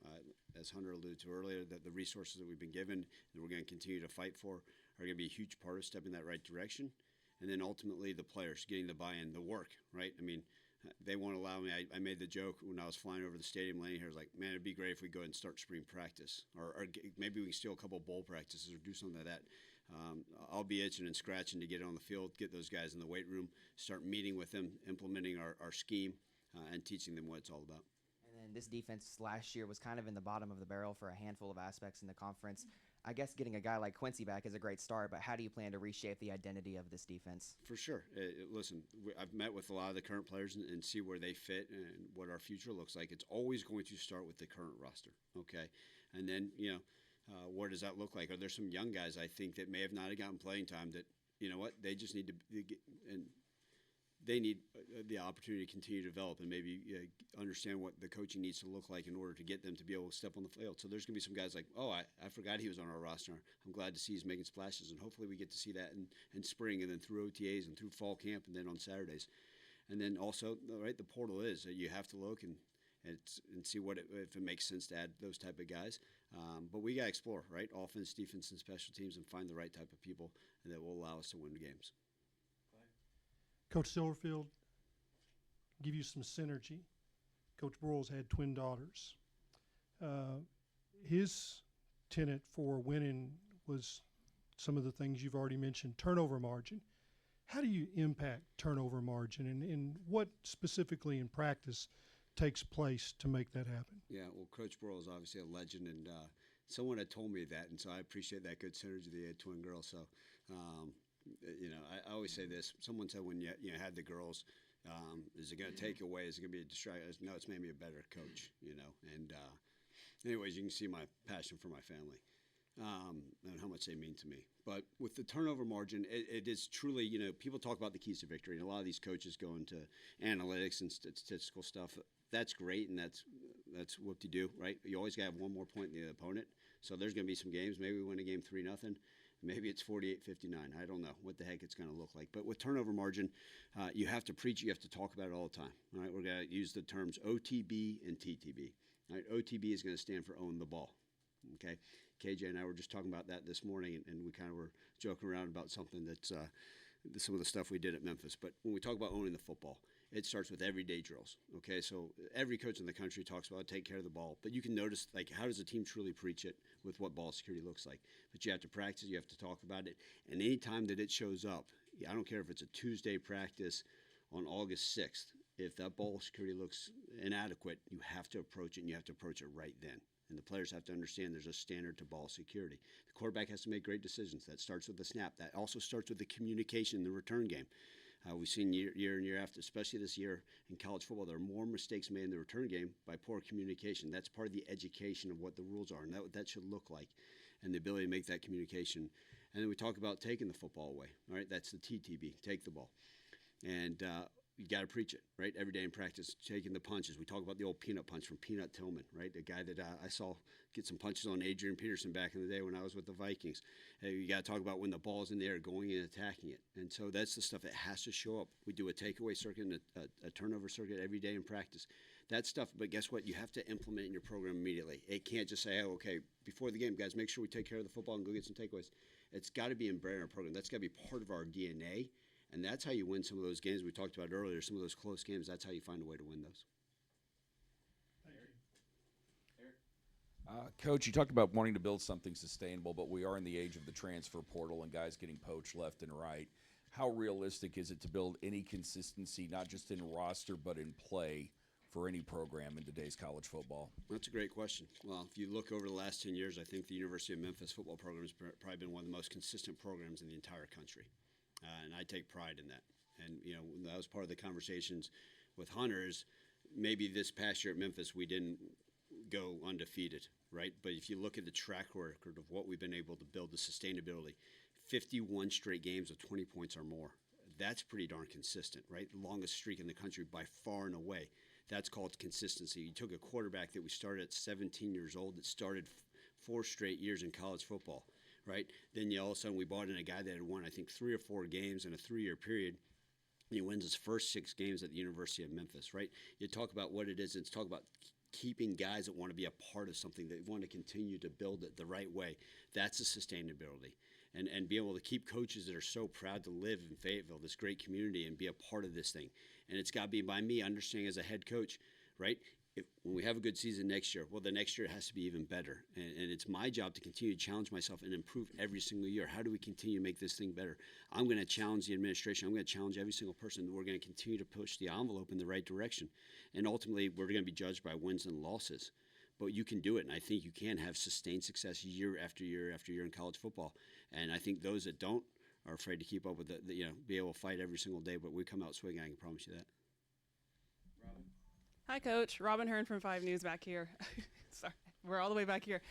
As Hunter alluded to earlier, that the resources that we've been given and we're going to continue to fight for are going to be a huge part of stepping that right direction. And then ultimately the players, getting the buy-in, the work, right? I mean, they won't allow me. I made the joke when I was flying over the stadium landing here. I was like, man, it'd be great if we go ahead and start spring practice. Or maybe we can steal a couple of bowl practices or do something like that. I'll be itching and scratching to get on the field, get those guys in the weight room, start meeting with them, implementing our scheme, and teaching them what it's all about. And then this defense last year was kind of in the bottom of the barrel for a handful of aspects in the conference. I guess getting a guy like Quincy back is a great start, but how do you plan to reshape the identity of this defense? For sure. Listen, I've met with a lot of the current players and see where they fit and what our future looks like. It's always going to start with the current roster, okay? And then, what does that look like? Are there some young guys I think that may have not gotten playing time that, you know what, they just need to get, and they need the opportunity to continue to develop and maybe understand what the coaching needs to look like in order to get them to be able to step on the field. So there's going to be some guys like, oh, I forgot he was on our roster. I'm glad to see he's making splashes, and hopefully we get to see that in spring and then through OTAs and through fall camp and then on Saturdays. And then also, right, the portal is that you have to look and see if it makes sense to add those type of guys. But we got to explore, right, offense, defense, and special teams and find the right type of people that will allow us to win the games. Coach Silverfield, give you some synergy. Coach Broyles had twin daughters. His tenet for winning was some of the things you've already mentioned, turnover margin. How do you impact turnover margin, and what specifically in practice takes place to make that happen? Yeah, well, Coach Burrow is obviously a legend, and someone had told me that, and so I appreciate that good synergy. They had twin girls, so I always say this. Someone said when you had the girls, is it going to take away? Is it going to be a distraction? No, it's made me a better coach, And anyways, you can see my passion for my family. And how much they mean to me. But with the turnover margin, it is truly, people talk about the keys to victory, and a lot of these coaches go into analytics and statistical stuff. That's great, and that's what you do, right? You always got to have one more point than the opponent. So there's going to be some games. Maybe we win a game 3-0. Maybe it's 48-59. I don't know what the heck it's going to look like. But with turnover margin, you have to preach. You have to talk about it all the time. All right, we're going to use the terms OTB and TTB. All right, OTB is going to stand for own the ball. Okay, KJ and I were just talking about that this morning, and we kind of were joking around about something that's some of the stuff we did at Memphis. But when we talk about owning the football, it starts with everyday drills. Okay, so every coach in the country talks about take care of the ball, but you can notice how does a team truly preach it with what ball security looks like. But you have to practice, you have to talk about it, and any time that it shows up, I don't care if it's a Tuesday practice on August 6th. If that ball security looks inadequate, you have to approach it, and you have to approach it right then. And the players have to understand there's a standard to ball security. The quarterback has to make great decisions. That starts with the snap. That also starts with the communication in the return game. We've seen year in, year after, especially this year in college football, there are more mistakes made in the return game by poor communication. That's part of the education of what the rules are, and that should look like, and the ability to make that communication. And then we talk about taking the football away. All right, that's the TTB, take the ball. And you got to preach it, right? Every day in practice, taking the punches. We talk about the old peanut punch from Peanut Tillman, right? The guy that I saw get some punches on Adrian Peterson back in the day when I was with the Vikings. Hey, you got to talk about when the ball's in the air, going and attacking it. And so that's the stuff that has to show up. We do a takeaway circuit and a turnover circuit every day in practice. That stuff, but guess what? You have to implement in your program immediately. It can't just say, oh, okay, before the game, guys, make sure we take care of the football and go get some takeaways. It's got to be embedded in our program. That's got to be part of our DNA. And that's how you win some of those games we talked about earlier, some of those close games. That's how you find a way to win those. Coach, you talked about wanting to build something sustainable, but we are in the age of the transfer portal and guys getting poached left and right. How realistic is it to build any consistency, not just in roster, but in play for any program in today's college football? That's a great question. Well, if you look over the last 10 years, I think the University of Memphis football program has probably been one of the most consistent programs in the entire country. And I take pride in that. And, that was part of the conversations with Hunters. Maybe this past year at Memphis, we didn't go undefeated, right? But if you look at the track record of what we've been able to build, the sustainability, 51 straight games of 20 points or more, that's pretty darn consistent, right? The longest streak in the country by far and away. That's called consistency. You took a quarterback that we started at 17 years old that started 4 straight years in college football. Right? Then all of a sudden we brought in a guy that had won, I think, 3 or 4 games in a 3-year period. He wins his first 6 games at the University of Memphis, right? You talk about what it is. It's talk about keeping guys that want to be a part of something, that want to continue to build it the right way. That's the sustainability. And be able to keep coaches that are so proud to live in Fayetteville, this great community, and be a part of this thing. And it's got to be by me understanding as a head coach, right? When we have a good season next year, well, the next year it has to be even better. And it's my job to continue to challenge myself and improve every single year. How do we continue to make this thing better? I'm going to challenge the administration. I'm going to challenge every single person. We're going to continue to push the envelope in the right direction. And ultimately, we're going to be judged by wins and losses. But you can do it, and I think you can have sustained success year after year after year in college football. And I think those that don't are afraid to keep up with it, be able to fight every single day. But we come out swinging, I can promise you that. Hi, Coach. Robin Hearn from 5 News back here. Sorry, we're all the way back here.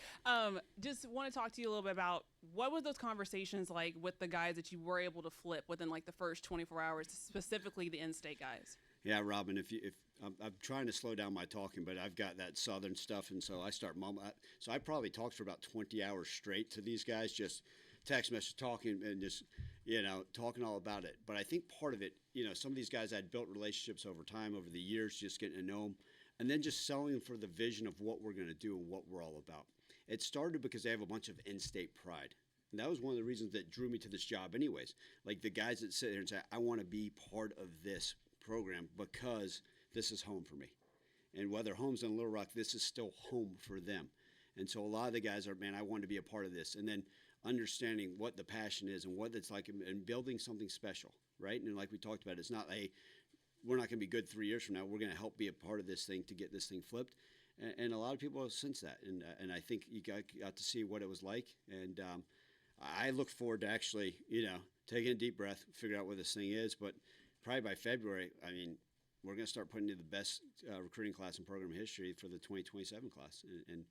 Just want to talk to you a little bit about what were those conversations like with the guys that you were able to flip within the first 24 hours, specifically the in-state guys? Yeah, Robin, if I'm trying to slow down my talking, but I've got that Southern stuff, and so I start mumbling. So I probably talked for about 20 hours straight to these guys, just text message talking and just talking all about it. But I think part of it, some of these guys I'd built relationships over time, over the years, just getting to know them, and then just selling them for the vision of what we're going to do and what we're all about. It started because they have a bunch of in-state pride. And that was one of the reasons that drew me to this job anyways. Like the guys that sit there and say, I want to be part of this program because this is home for me. And whether home's in Little Rock, this is still home for them. And so a lot of the guys are, man, I want to be a part of this. And then understanding what the passion is and what it's like and building something special, right? And like we talked about, it's not we're not going to be good 3 years from now. We're going to help be a part of this thing to get this thing flipped. And a lot of people have sensed that. And I think you got to see what it was like. And I look forward to actually, taking a deep breath, figure out what this thing is. But probably by February, I mean, we're going to start putting in the best recruiting class in program history for the 2027 class. And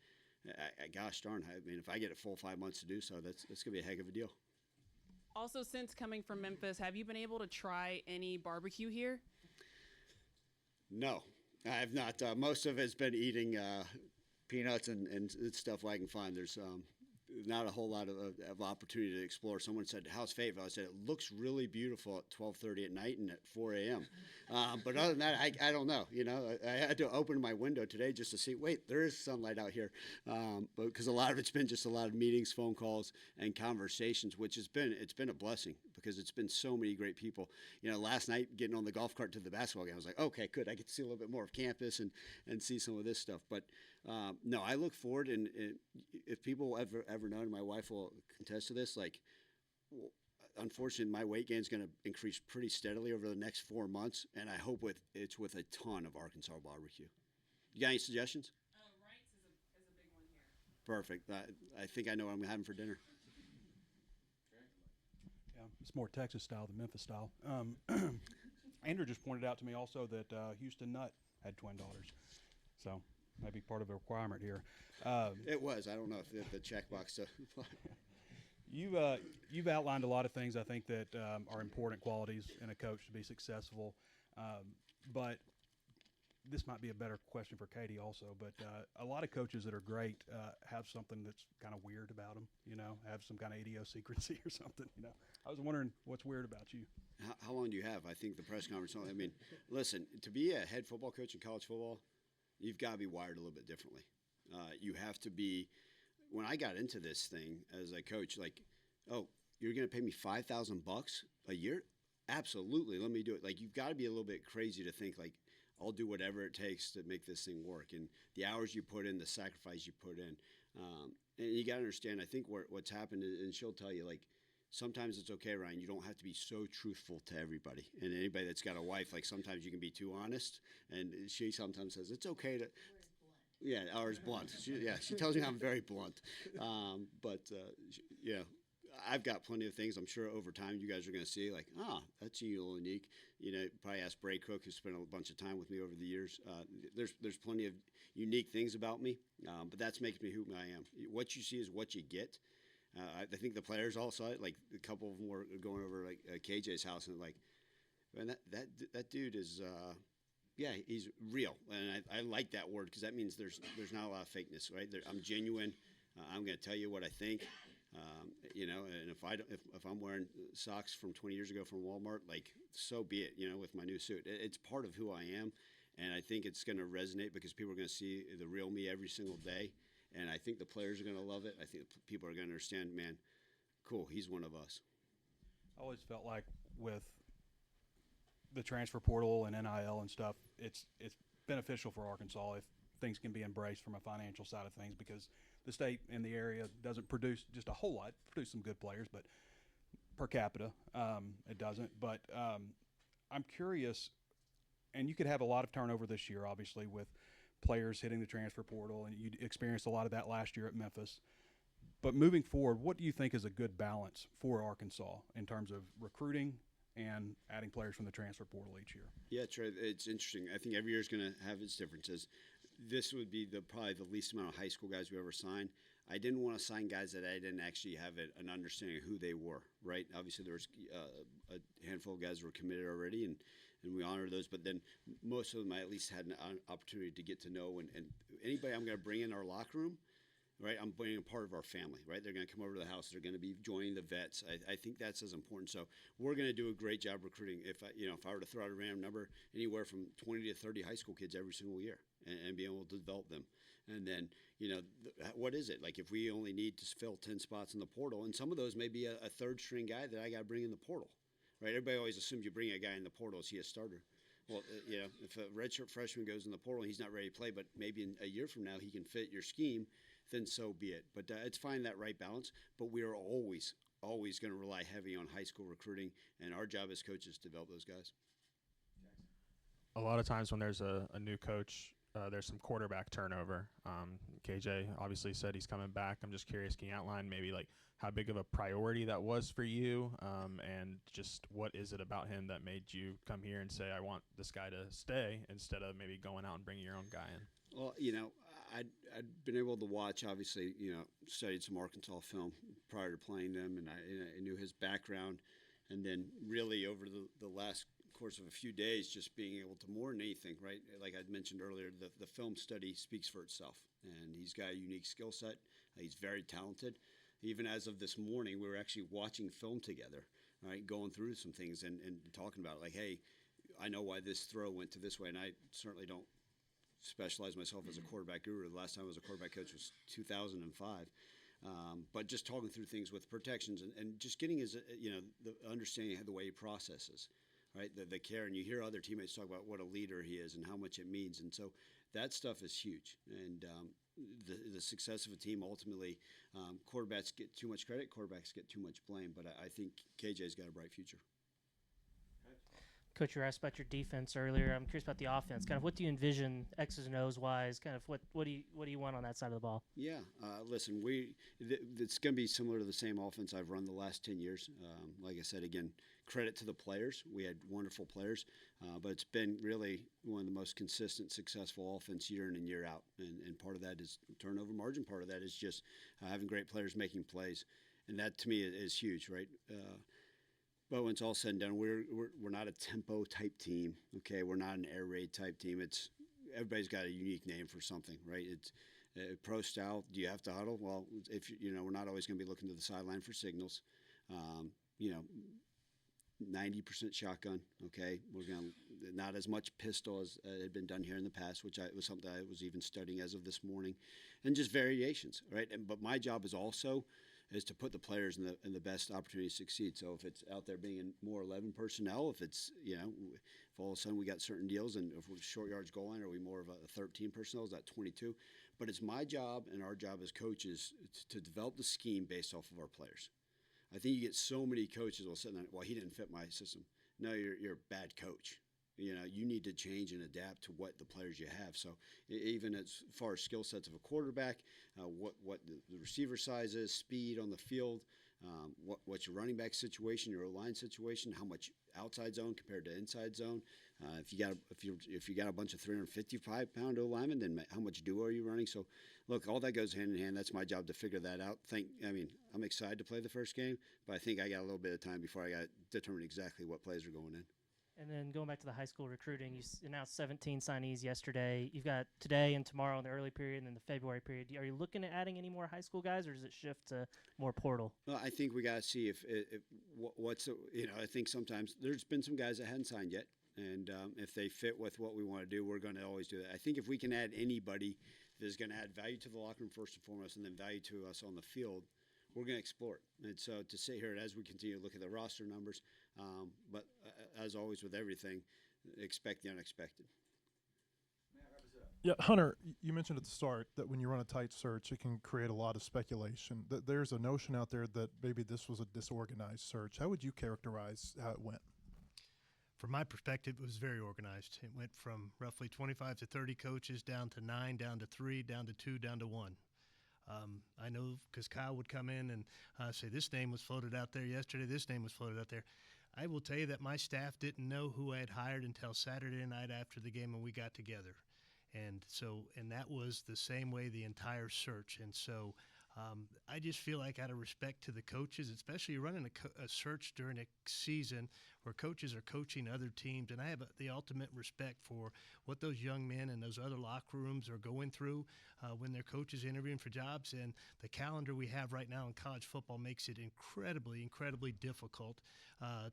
gosh darn, I mean, if I get a full 5 months to do so, that's going to be a heck of a deal. Also, since coming from Memphis, have you been able to try any barbecue here? No, I have not. Most of it's been eating peanuts and stuff I can find. There's not a whole lot of opportunity to explore. Someone said, "How's Fayetteville?" I said, "It looks really beautiful at 12:30 at night and at 4 a.m." But other than that, I don't know. I had to open my window today just to see. Wait, there is sunlight out here, because a lot of it's been just a lot of meetings, phone calls, and conversations, which it's been a blessing because it's been so many great people. Last night getting on the golf cart to the basketball game, I was like, okay, good. I get to see a little bit more of campus and see some of this stuff. But no, I look forward, and if people ever know, and my wife will contest to this, unfortunately, my weight gain is going to increase pretty steadily over the next 4 months, and I hope it's with a ton of Arkansas barbecue. You got any suggestions? Wright's is a big one here. Perfect. I think I know what I'm having for dinner. Yeah, it's more Texas style than Memphis style. Andrew just pointed out to me also that Houston Nutt had twin daughters, so maybe part of the requirement here. It was. I don't know if the checkbox. You've outlined a lot of things I think that are important qualities in a coach to be successful, but this might be a better question for Katie also. But a lot of coaches that are great have something that's kind of weird about them. Have some kind of idiosyncrasy or something. I was wondering what's weird about you. How long do you have? I think the press conference. I mean, listen, to be a head football coach in college football, you've got to be wired a little bit differently. You have to be. When I got into this thing as a coach, oh, you're going to pay me $5,000 a year? Absolutely, let me do it. You've got to be a little bit crazy to think I'll do whatever it takes to make this thing work. And the hours you put in, the sacrifice you put in, and you got to understand. I think what's happened, and she'll tell you, sometimes it's okay, Ryan. You don't have to be so truthful to everybody. And anybody that's got a wife, sometimes you can be too honest. And she sometimes says it's okay to. Yeah, ours blunt. She tells me I'm very blunt. I've got plenty of things. I'm sure over time you guys are going to see that's a little unique. Probably ask Bray Cook, who spent a bunch of time with me over the years. There's plenty of unique things about me, but that's makes me who I am. What you see is what you get. I think the players all saw it. A couple of them were going over KJ's house and man, that dude is. Yeah, he's real, and I like that word because that means there's not a lot of fakeness, right? I'm genuine. I'm going to tell you what I think, and if I'm wearing socks from 20 years ago from Walmart, so be it. With my new suit, it's part of who I am, and I think it's going to resonate because people are going to see the real me every single day, and I think the players are going to love it. I think people are going to understand, man, cool, he's one of us. I always felt like with the transfer portal and NIL and stuff, it's beneficial for Arkansas if things can be embraced from a financial side of things because the state in the area doesn't produce just a whole lot, produce some good players, but per capita, it doesn't. But I'm curious, and you could have a lot of turnover this year, obviously, with players hitting the transfer portal, and you experienced a lot of that last year at Memphis. But moving forward, what do you think is a good balance for Arkansas in terms of recruiting and adding players from the transfer portal each year? Yeah, Trey, it's interesting. I think every year is going to have its differences. This would be probably the least amount of high school guys we ever signed. I didn't want to sign guys that I didn't actually have an understanding of who they were, right? Obviously, there was a handful of guys who were committed already, and we honor those. But then most of them I at least had an opportunity to get to know. And anybody I'm going to bring in our locker room, right, I'm bringing a part of our family, right? They're going to come over to the house. They're going to be joining the vets. I think that's as important. So we're going to do a great job recruiting. If I were to throw out a random number, anywhere from 20 to 30 high school kids every single year, and be able to develop them. And then, what is it? If we only need to fill 10 spots in the portal, and some of those may be a third string guy that I got to bring in the portal, right? Everybody always assumes you bring a guy in the portal, is he a starter? Well, if a redshirt freshman goes in the portal and he's not ready to play, but maybe in a year from now he can fit your scheme, then so be it. But it's finding that right balance. But we are always going to rely heavy on high school recruiting, and our job as coaches to develop those guys. A lot of times when there's a new coach, there's some quarterback turnover. KJ obviously said he's coming back. I'm just curious, can you outline maybe like how big of a priority that was for you, and just what is it about him that made you come here and say, I want this guy to stay, instead of maybe going out and bringing your own guy in? Well, I'd been able to watch, obviously, studied some Arkansas film prior to playing them, and I knew his background. And then really over the last course of a few days, just being able to, more than anything, right? Like I mentioned earlier, the film study speaks for itself. And he's got a unique skill set. He's very talented. Even as of this morning, we were actually watching film together, right? Going through some things and talking about it. Like, hey, I know why this throw went to this way. And I certainly don't specialize myself as a quarterback guru. The last time I was a quarterback coach was 2005. But just talking through things with protections and just getting his, the understanding of the way he processes, right? The care. And you hear other teammates talk about what a leader he is and how much it means. And so that stuff is huge. And the success of a team, ultimately, quarterbacks get too much credit, quarterbacks get too much blame. But I think KJ's got a bright future. Coach, you asked about your defense earlier. I'm curious about the offense. Kind of what do you envision X's and O's wise? Kind of what do you want on that side of the ball? Yeah, listen, it's going to be similar to the same offense I've run the last 10 years. Like I said, again, credit to the players. We had wonderful players, but it's been really one of the most consistent, successful offense year in and year out. And part of that is turnover margin. Part of that is just having great players making plays, and that to me is huge, right? But when it's all said and done, we're not a tempo type team. Okay, we're not an air raid type team. Everybody's got a unique name for something, right? It's pro style. Do you have to huddle? Well, if we're not always going to be looking to the sideline for signals. 90% shotgun. Okay, we're going to not as much pistol as had been done here in the past, which was something I was even studying as of this morning, and just variations, right? But my job is also to put the players in the best opportunity to succeed. So if it's out there being in more 11 personnel, if it's, if all of a sudden we got certain deals, and if we're short yards goal line, are we more of a 13 personnel? Is that 22? But it's my job and our job as coaches to develop the scheme based off of our players. I think you get so many coaches will sit there, well, he didn't fit my system. No, you're a bad coach. You need to change and adapt to what the players you have. So even as far as skill sets of a quarterback, what the receiver size is, speed on the field, what's your running back situation, your line situation, how much outside zone compared to inside zone. If you got a bunch of 355-pound O linemen, then how much duo are you running? So look, all that goes hand in hand. That's my job to figure that out. I'm excited to play the first game, but I think I got a little bit of time before I got to determine exactly what plays are going in. And then going back to the high school recruiting, you announced 17 signees yesterday. You've got today and tomorrow in the early period and then the February period. Are you looking at adding any more high school guys, or does it shift to more portal? Well, I think we got to see I think sometimes there's been some guys that hadn't signed yet. And if they fit with what we want to do, we're going to always do that. I think if we can add anybody that is going to add value to the locker room first and foremost, and then value to us on the field, we're going to explore it. And so to sit here, as we continue to look at the roster numbers, but as always with everything, expect the unexpected. Yeah, Hunter, you mentioned at the start that when you run a tight search, it can create a lot of speculation. There's a notion out there that maybe this was a disorganized search. How would you characterize how it went? From my perspective, it was very organized. It went from roughly 25 to 30 coaches down to 9, down to 3, down to 2, down to 1. I know because Kyle would come in and say, this name was floated out there yesterday, this name was floated out there. I will tell you that my staff didn't know who I had hired until Saturday night after the game when we got together. And that was the same way the entire search. And so I just feel like out of respect to the coaches, especially running a search during a season where coaches are coaching other teams, and I have the ultimate respect for what those young men in those other locker rooms are going through when their coaches interviewing for jobs. And the calendar we have right now in college football makes it incredibly, incredibly difficult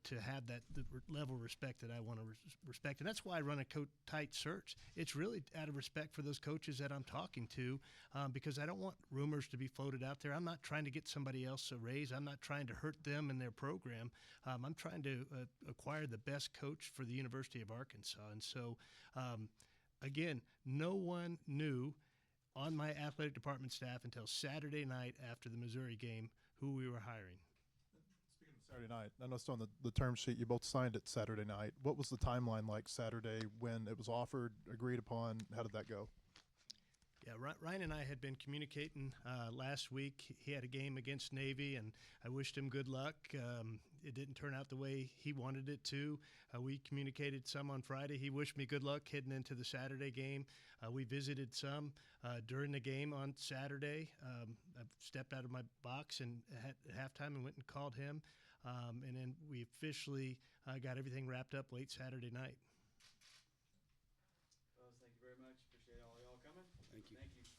to have the level of respect that I want to respect. And that's why I run a tight search. It's really out of respect for those coaches that I'm talking to because I don't want rumors to be floated out there. I'm not trying to get somebody else a raise. I'm not trying to hurt them and their program. I'm trying to acquire the best coach for the University of Arkansas. And so, again, no one knew on my athletic department staff until Saturday night after the Missouri game who we were hiring. Speaking of Saturday night, I noticed on the term sheet you both signed it Saturday night. What was the timeline like Saturday when it was offered, agreed upon? How did that go? Yeah, Ryan and I had been communicating last week. He had a game against Navy, and I wished him good luck. It didn't turn out the way he wanted it to. We communicated some on Friday. He wished me good luck heading into the Saturday game. We visited some during the game on Saturday. I stepped out of my box and at halftime and went and called him. And then we officially got everything wrapped up late Saturday night. Fellas, thank you very much. Appreciate all y'all coming. Thank you. Thank you.